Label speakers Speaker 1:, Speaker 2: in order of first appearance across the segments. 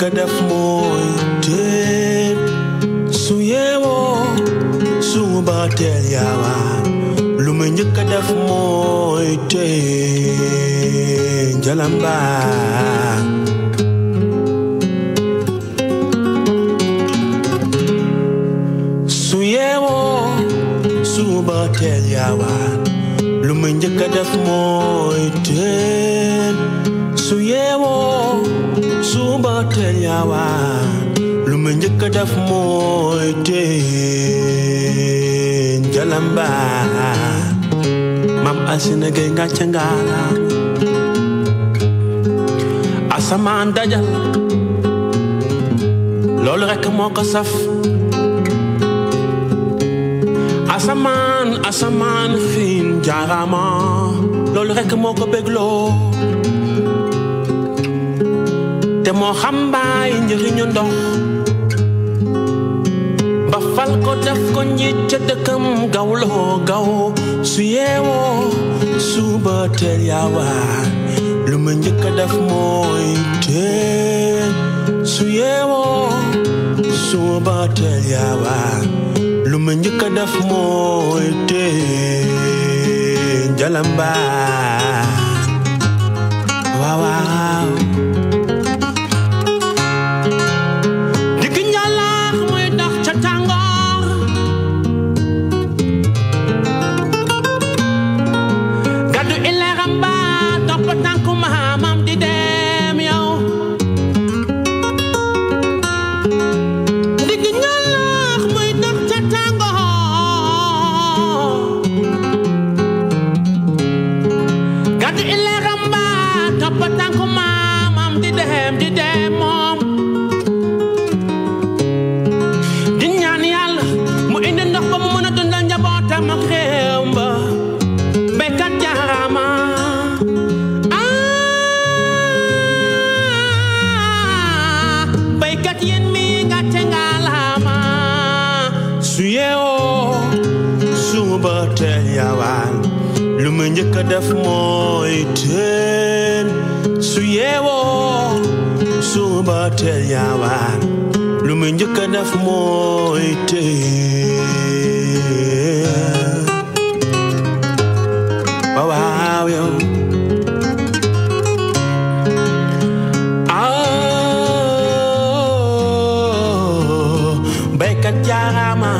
Speaker 1: njëkk a def mooy teen su yeewoo suba teel yaawaan lu ma njëkk a def mooy teen jalambaan su yeewoo suba teel yaawaan lu ma njëkk a def mooy teen su yeewoo suba teel yaawaan lu ma njëkk a def mooy teen jalambaan mam asina gay ngàcce ngaala asamaan dajal loolu rekk moo ko saf asamaan xiin jaarama loolu rekk moo ko bégloo te moo xam baay njëriñu ndox ba fal ko def ko njiit ca dëkkam gawloo gaw su yeewoo suba teel yaawaan lu ma njëkk a def mooy teen su yeewoo suba teel yaawaan lu ma njëkk a def mooy teen jalambaan waaw waaw digg njàllaax muy dox ca tàngoor gàddu ileeram ba topp tànku maamam di dem yow digg njàllaax muy dox ca tàngoor gàddu ileeram ba topp tànku maamam di dem moom di ñaan yàlla mu indi ndox ba mu mën a dundal njabootam ak réew ba béykat jaarama béykat yéen mi gàcce ngalaama su yeewoo suba teel yaawaan lu ma njëkk a def mooy teen su yeewoo suba teel yaawaan lu ma njëkk a def mooy teen waaw yow béykat jaarama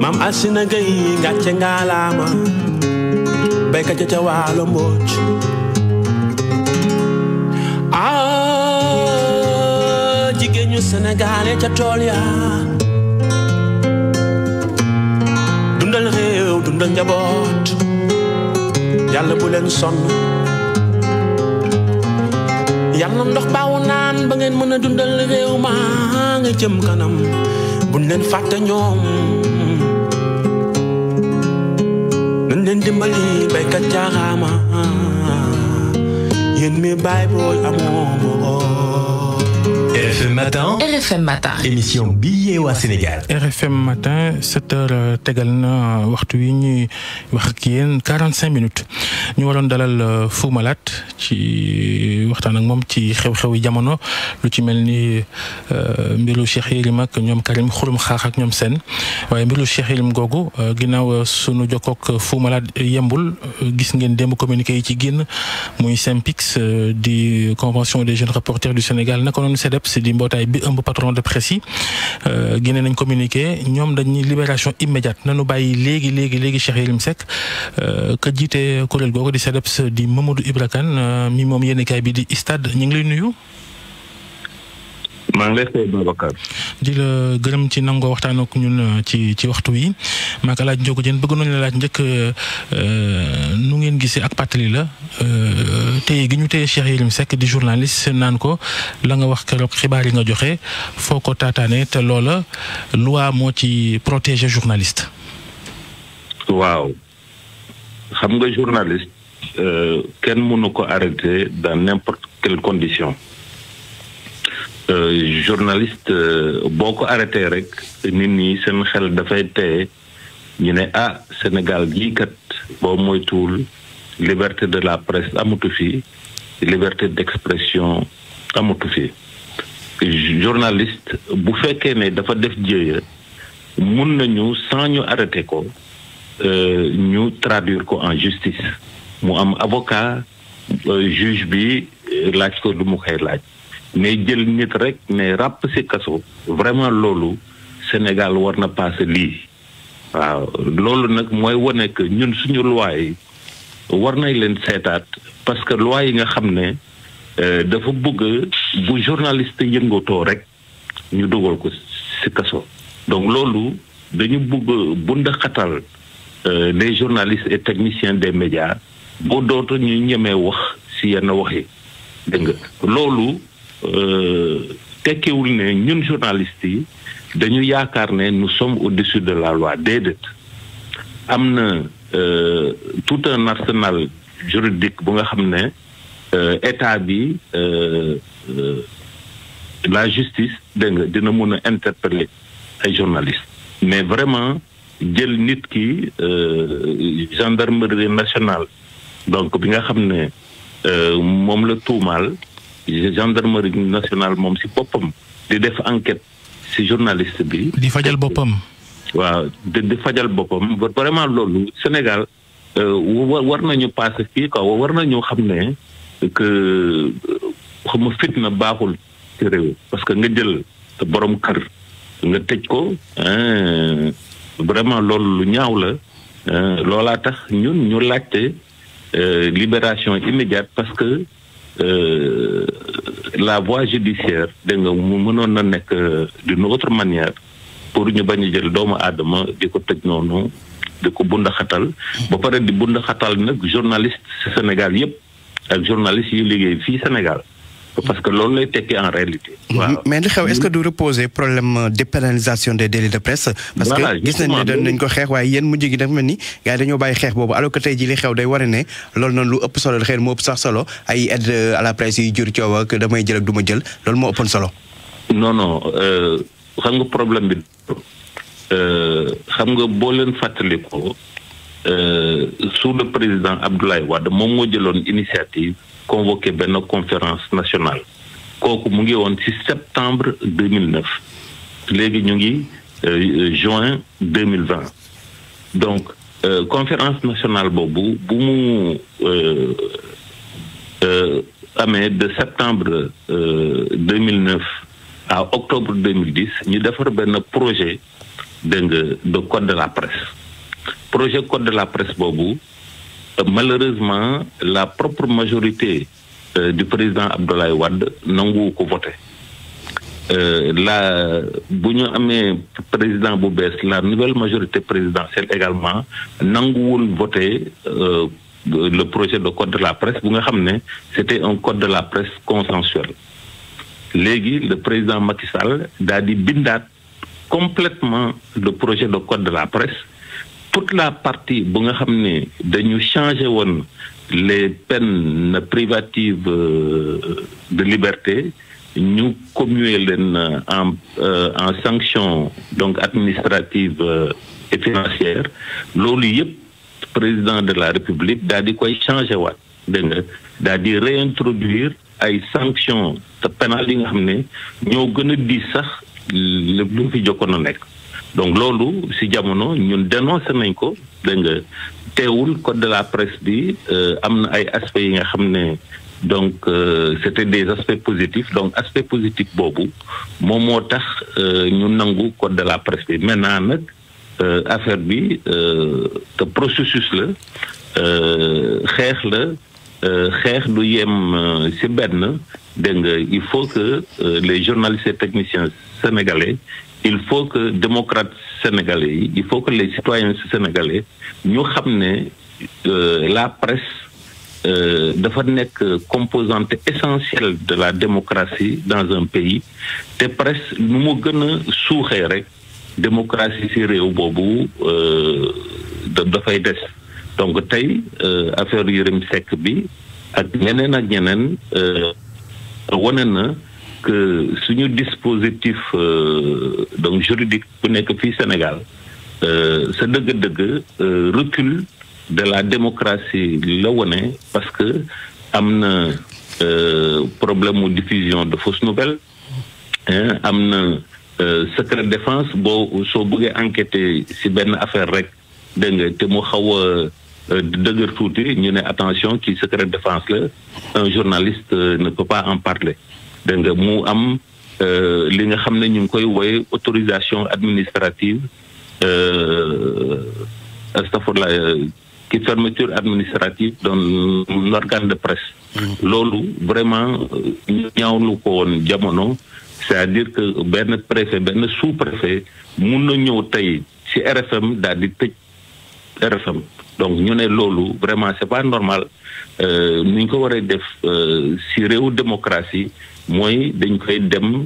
Speaker 1: mam asina gay ngàcce ngalaama béykat ca waalo mbooj jigéen ñu Sénégal ca tool ya dundal réew dundal njaboot yàlla bu leen sonn yàlla ndox baawu naan ba ngeen mën a dundal réew maa nga jëm kanam buñ leen fàtte ñoom nañ leen dimbali béykat jaarama yéen mi baay booy amoo
Speaker 2: RFM Matin.
Speaker 3: RFM Matin.
Speaker 2: émission bi yeewaa Sénégal.
Speaker 4: RFM Matin 7h tegal na waxtu wi ñuy wax ak yéen 45 minutes ñu waroon dalal Fou Malade ci waxtaan ak moom ci xew-xewi jamono lu ci mel ni mbiru Cheikh Yérim ak ñoom Karim Xurum Xaax ak ñoom seen waaye mbiru Cheikh Yérim googu ginnaaw sunu jokkook Fou Malade yembul gis ngeen démb communiqué yi ci génn muy SYNPICS di convention des jeunes reporters du Sénégal naka noonu CDEPS di mbootaay bi ëmb patron de presse yi génne nañ communiqué ñoom dañuy libération immédiate nanu bàyyi léegi Cheikh Yérim Seck ka jiite kuréel googu di CDEPS di Mamadou Ibra Kane mi moom yéenekaay bi di Stade ñu ngi lay nuyu.
Speaker 5: maa ngi lay fay Babacar.
Speaker 4: di la gërëm ci nangoo waxtaan ak ñun ci waxtu wi maaka laaj Ndiogou Diène bëgg nañu la laaj njëkk nu ngeen gisee ak pàttali la tey gi ñu téye Cheikh Yérim Seck di journaliste naan ko la nga wax keroog xibaar yi nga joxe foo ko taataane te loola loi moo ci protéger journaliste.
Speaker 5: waaw xam nga journaliste kenn mënu ko arrêter dans n'importe quelle condition. Journaliste boo ko arrêté rek nit ñi seen xel dafay teye ñu ne Sénégal gii kat boo moytuwul liberté de la presse amatu fi liberté d'expression amatu fi journaliste bu fekkee ne dafa def jéeya mun nañu sans ñu arrêté ko ñu traduire ko en justice mu am avocat juge bi laaj ko du mu koy laaj mais jël nit rek ne ràpp ci kaso vraiment loolu Sénégal war na passé lii waaw loolu nag mooy wane que ñun suñu loi yi war nañ leen seetaat parce que loi yi nga xam ne dafa bëgg bu journaliste yëngatoo rek ñu dugal ko ci kaso donc loolu dañu bëgg bunda xatal les journalistes et techniciens des médias boo dootu ñu ñemee wax ci yenn wax yi dégg nga loolu tekkiwul ne ñun journalistes yi dañu yaakaar ne nous sommes au-dessus de la loi déedéet am na tout un arsenal juridique bu nga xam ne état bi la justice dégg nga dina mun a interpeller ay journalistes mais vraiment jël nit ki gendarmerie nationale donc bi nga xam ne moom la tuumaal gendarmerie nationale moom ci boppam di def enquête ci journaliste bi.
Speaker 4: di fajal boppam.
Speaker 5: waaw di fajal boppam vraiment loolu Sénégal war nañu passé fii quoi war nañu xam ne que xam fitna baaxul ci réew parce que nga jël sa borom kër nga tëj ko vraiment loolu lu ñaaw la loolaa tax ñun ñu laajte libération immédiate parce que la voie judiciaire dégg nga mu mënoon na nekk d'une autre manière pour ñu bañ a jël doomu aadama di ko tëj noonu di ko bundaxatal ba pare di bundaxatal nag journaliste Sénégal yépp ak journaliste yi liggéey fii Sénégal parce que loolu lay tekki en réalité. waaw
Speaker 3: mais li xew est-ce que du reposer problème dépénalisation des délits de presse. parce que gis nañ ne doon nañ ko xeex waaye yéen mujj gi dafa mel ni gars yi dañoo bàyyi xeex boobu alors que tey jii li xew day war ne loolu noonu lu ëpp solo xëy na moo ëpp sax solo ay aide à la presse yi jur coow ak damay jël ak du ma jël loolu moo ëppoon solo.
Speaker 5: non xam nga problème bi xam nga boo leen fàttalikoo sous le président Abdoulaye Wade moom moo jëloon initiative. convoqué benn conférence nationale kooku mu ngi woon ci septembre 2009 léegi ñu ngi juin 2020 donc conférence nationale boobu bu mu amee de septembre 2009 à octobre 2010 ñu defar benn projet de code de la presse projet code de la presse boobu malheureusement la propre majorité du président Abdoulaye Wade nangu ko voté la bu ñu amee président bu bees la nouvelle majorité présidentielle également nanguwul voté le projet de code de la presse bu nga xam ne c'était un code de la presse consensuel léegi le président Macky Sall daal di bindaat complètement le projet de code de la presse toute la partie bu nga xam ne dañu changé woon les peines privatives de liberté ñu commuer leen en sanction donc administrative et financière loolu yëpp président de la République daal di koy changé waat dégg nga daal di réintroduire ay sanctions pénales yi nga xam ne ñoo gën a diis sax lu fi jokkoon a nekk donc loolu ci jamono ñun dénoncé nañ ko dégg nga teewul code de la presse bi am na ay aspects yi nga xam ne donc c'était des aspects positifs donc aspect positif boobu moom moo tax ñu nangu code de la presse bi maintenant nag affaire bi te processus la xeex la xeex du yem ci benn dégg nga il faut que les journalistes et techniciens sénégalais il faut que démocrates sénégalais yi il faut que les citoyens sénégalais ñu xam ne la presse dafa nekk composante essentielle de la démocratie dans un pays te presse nu mu gën a suuxee rek démocratie ci réew boobu dafay des donc tey affaire Yérim Seck bi ak ñeneen wane na que suñu dispositif donc juridique bu nekk fii Sénégal sa dëgg-dëgg recul de la démocratie la wone parce que am na problème de diffusion de fausses nouvelles am na secret défense soo bëggee enquêter si benn affaire rek dégg nga te mu xaw a dëgër tuuti ñu ne attention qui secret défense la un journaliste ne peut pas en parler dégg nga mu am li nga xam ne ñu ngi koy wooye autorisation administrative qui fermeture administrative d'un organe de presse. Loolu vraiment ñaawlu ko woon jamono c'est-à-dire que benn préfet benn sous-préfet mun na ñëw tey ci RFM daal di tëj RFM donc ñu ne loolu vraiment c'est pas normal ni ñu ko waree def ci réewu démocratie mooy dañ koy dem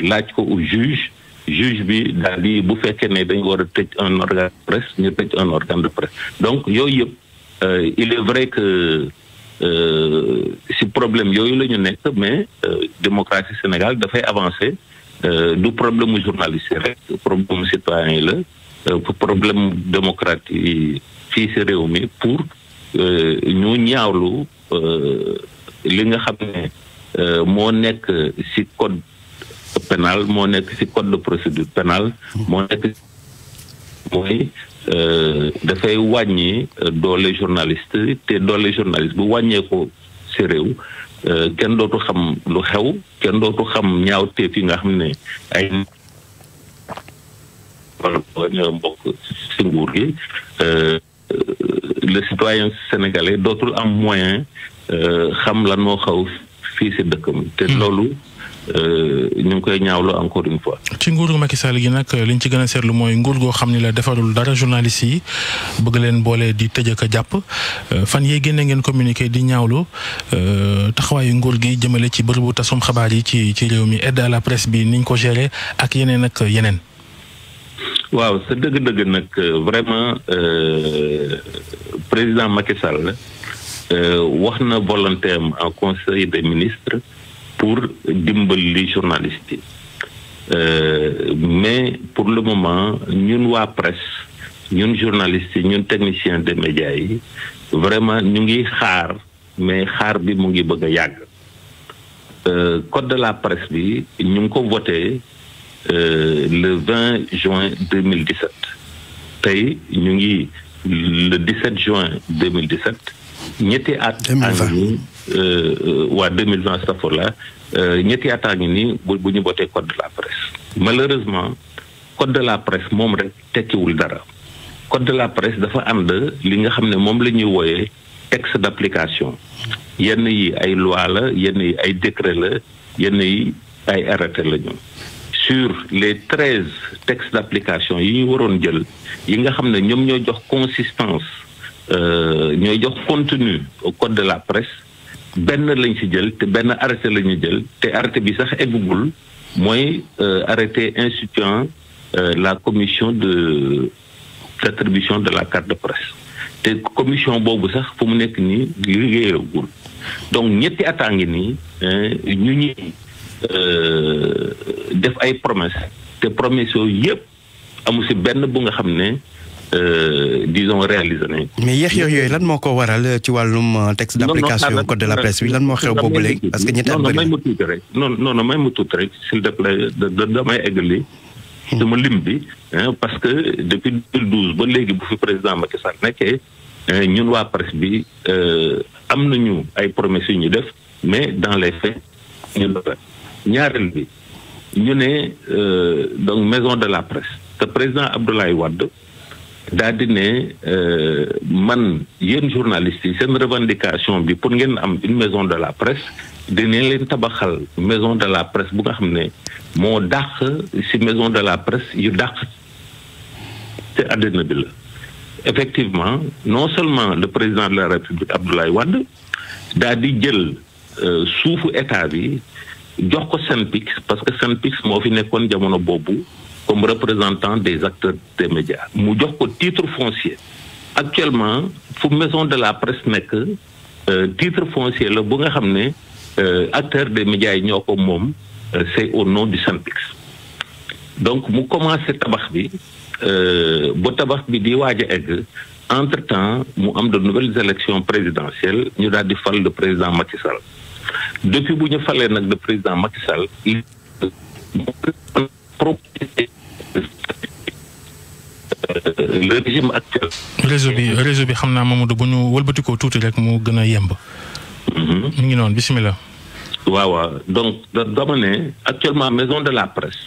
Speaker 5: laaj ko au juge bi daal di bu fekkee ne dañ war a tëj un organe de presse ñu tëj un organe de presse donc yooyu yëpp il est vrai que si problème yooyu la ñu nekk mais démocratie Sénégal dafay avancer du problème mu journaliste rek problème mu citoyen yi la problème démocratie fii si réew mi pour ñu ñaawlu li nga xam ne moo nekk si code pénal moo nekk ci code de procédure pénale moo nekk mooy dafay wàññi doole journaliste te doole journaliste bu wàññee ko ci réew kenn dootu xam lu xew kenn dootu xam ñaawteef yi nga xam ne ay wala mbokk ci nguur gi le citoyen sénégalais dootul am moyen xam lan moo xaw fii ci dëkkam te loolu ñu ngi koy ñaawlu encore une fois.
Speaker 4: ci nguuru Macky Sall gi nag liñ ci gën a seetlu mooy nguur goo xam ni la defarul dara journaliste yi bëgg leen boole di tëj ak a jàpp fan yee génne ngeen communiqué di ñaawlu taxawaayu nguur gi jëmale ci bërëbu tasum xabaar yi ci réew mi aide à la presse bi niñ ko géré ak yeneen ak yeneen.
Speaker 5: waaw sa dëgg-dëgg nag vraiment président Macky Sall wax na volonté am en conseil des ministres. pour dimbali journalistes yi mais pour le moment ñun waa presse ñun journalistes yi ñun techniciens des médias yi vraiment ñu ngi xaar mais xaar bi mu ngi bëgg a yàgg code de la presse bi ñu ngi ko voté le 20 juin 2017 tey ñu ngi le 17 juin 2017 ñetti at a ngi waa 2020 stafurla ñetti at a ngi nii bu ñu botee code de la presse malheureusement code de la presse moom rek tekkiwul dara code de la presse dafa ànd li nga xam ne moom la ñuy wooyee texte d'application yenn yi ay loi la yenn yi ay décret la yenn yi ay arrêté la ñu sur les 13 textes d'application yi ñu waroon jël yi nga xam ne ñoom ñoo jox consistance ñooy jox contenu au code de la presse benn lañ ci jël te benn arrêté la ñu jël te arrêté bi sax eggugul mooy arrêté instituant la commission de d'attribution de la carte de presse te commission boobu sax fu mu nekk nii liggéeyagul donc ñetti ataa ngi nii ñu ñuy def ay promesses te promesses yooyu yëpp amu ci benn bu nga xam ne disons réalisé nañ.
Speaker 3: mais yéex yooyu lan moo ko waral ci wàllum texte d'application code de la presse bi lan moo xew boobu léegi parce que ñetti at
Speaker 5: may mu tuuti rek non may mu tuuti rek s'il te plaît damay eggali sama lim bi parce que depuis 2012 ba léegi bu fi président Macky Sall nekkee ñun waa presse bi am nañu ay promesses yu ñu def mais dans les faits ñu def ñaareel bi ñu ne donc maison de la presse te président Abdoulaye Wade daal di ne man yéen journalistes yi seen revendication bi pour ngeen am une maison de la presse dinañ leen tabaxal maison de la presse bu nga xam ne moo dàq ci maison de la presse yu dàq te àddina bi la effectivement non seulement le président de la République Abdoulaye Wade daal di jël suufu état bi jox ko SYNPICS parce que SYNPICS moo fi nekkoon jamono boobu comme représentant des acteurs des médias mu jox ko titre foncier actuellement fu maison de la presse nekk titre foncier la bu nga xam ne acteurs des médias yi ñoo ko moom c'est au nom du SYNPICS donc mu commencé tabax bi ba tabax bi di waaj a egg entre-temps mu am de nouvelles élections présidentielles ñu daal di fal le président Macky Sall depuis bu ñu falee nag le président Macky Sall le régime actuel.
Speaker 4: réseau bi xam naa Mamadou bu ñu wëlbatikoo tuuti rek mu gën a yemb. mi ngi noonu bismillah.
Speaker 5: waaw donc dama ne actuellement maison de la presse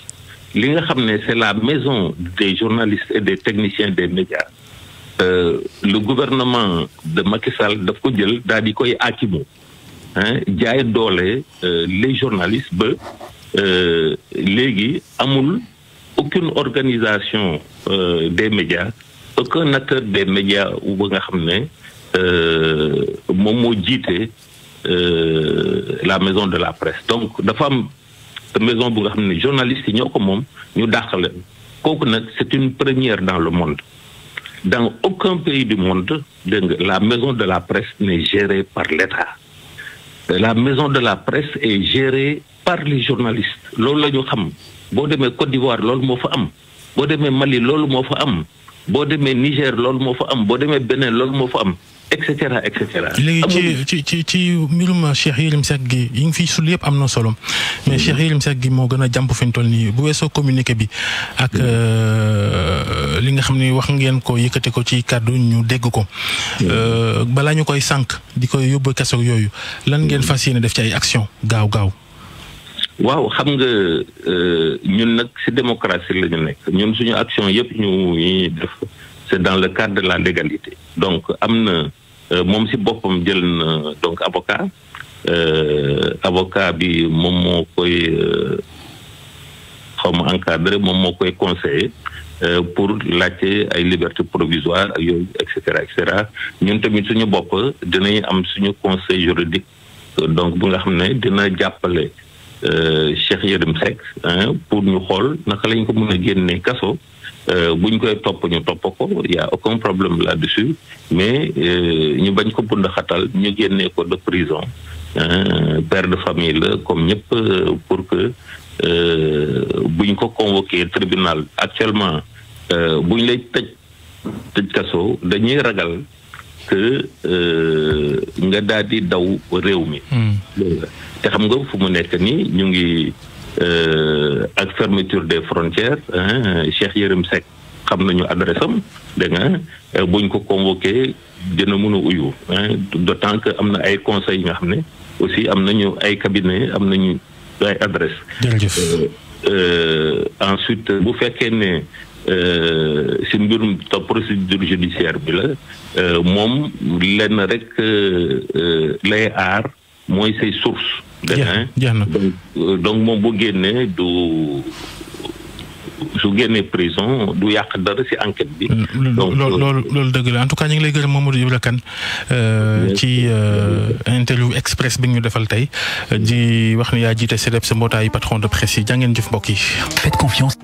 Speaker 5: li nga xam ne c'est la maison des journalistes et des techniciens des médias. Le gouvernement de Macky Sall daf ko jël daal di koy akimu jaay doole les journalistes ba léegi amul aucune organisation des médias aucun acteur des médias ba nga xam ne moom moo jiite la maison de la presse donc dafa am maison bu nga xam ne journalistes yi ñoo ko moom ñu dàq leen kooku nag c'est une première dans le monde. Dans aucun pays du monde, la maison de la presse n'est gérée par l'État. La maison de la presse est gérée par les journalistes. Loolu la ñu xam boo demee Côte d'Ivoire loolu moo fa am boo demee Mali loolu moo fa am boo demee Niger loolu moo fa am boo demee Bénin loolu moo fa am et cetera et cetera.
Speaker 4: léegi ci mbirum Cheikh Yérim Seck gi yi ngi fi sul yëpp am na solo mais Cheikh Yérim Seck gi moo gën a jàmp fi ñu toll nii bu weesoo communiqué bi ak li nga xam ne wax ngeen ko yëkkati ko ci kàddu ñu dégg ko balaa ñu koy sànq di koy yóbbu kaso yooyu lan ngeen fas yéene def ci ay action gaaw.
Speaker 5: waaw xam nga ñun nag ci démocratie la ñu nekk ñun suñu action yëpp ñu def c'est dans le cadre de la légalité donc am na moom ci boppam jël na donc avocat bi moom moo koy xawma encadré moom moo koy conseiller pour laajte ay liberté provisoire ak yooyu et cetera ñun tamit suñu bopp dinañ am suñu conseil juridique donc bu nga xam ne dina jàppale Cheikh Yérim Seck pour ñu xool naka lañ ko mën a génne kaso buñ koy topp ñu topp ko y a aucun problème là-dessus mais ñu bañ ko bund xatal ñu génnee ko de prison père de famille la comme ñëpp pour que buñ ko convoqué tribunal actuellement buñ lay tëj kaso dañuy ragal que nga daal di daw réew mi te xam nga fu mu nekk nii ñu ngi ak fermeture des frontières Cheikh Yérim Seck xam nañu adresse am dégg nga buñ ko convoqué dina mën a uyu d'autant que am na ay conseils yi nga xam ne aussi am nañu ay cabinet am nañu ay adresse ensuite bu fekkee ne ci mbirum procédure judiciaire bi la moom lenn rek lay aar mooy say source donc moom bu génnee su génnee prison du yàq dara ci enquête bi.
Speaker 4: loolu dëgg la en tout cas ñu ngi lay gërëm Mamadou Ibra Kane ci interview express bi ñu defal tey di wax ne yaa jiite CDEPS sa mbootaayu patron de presse yi jaa ngeen jëf mbokk yi.
Speaker 2: Faites confiance.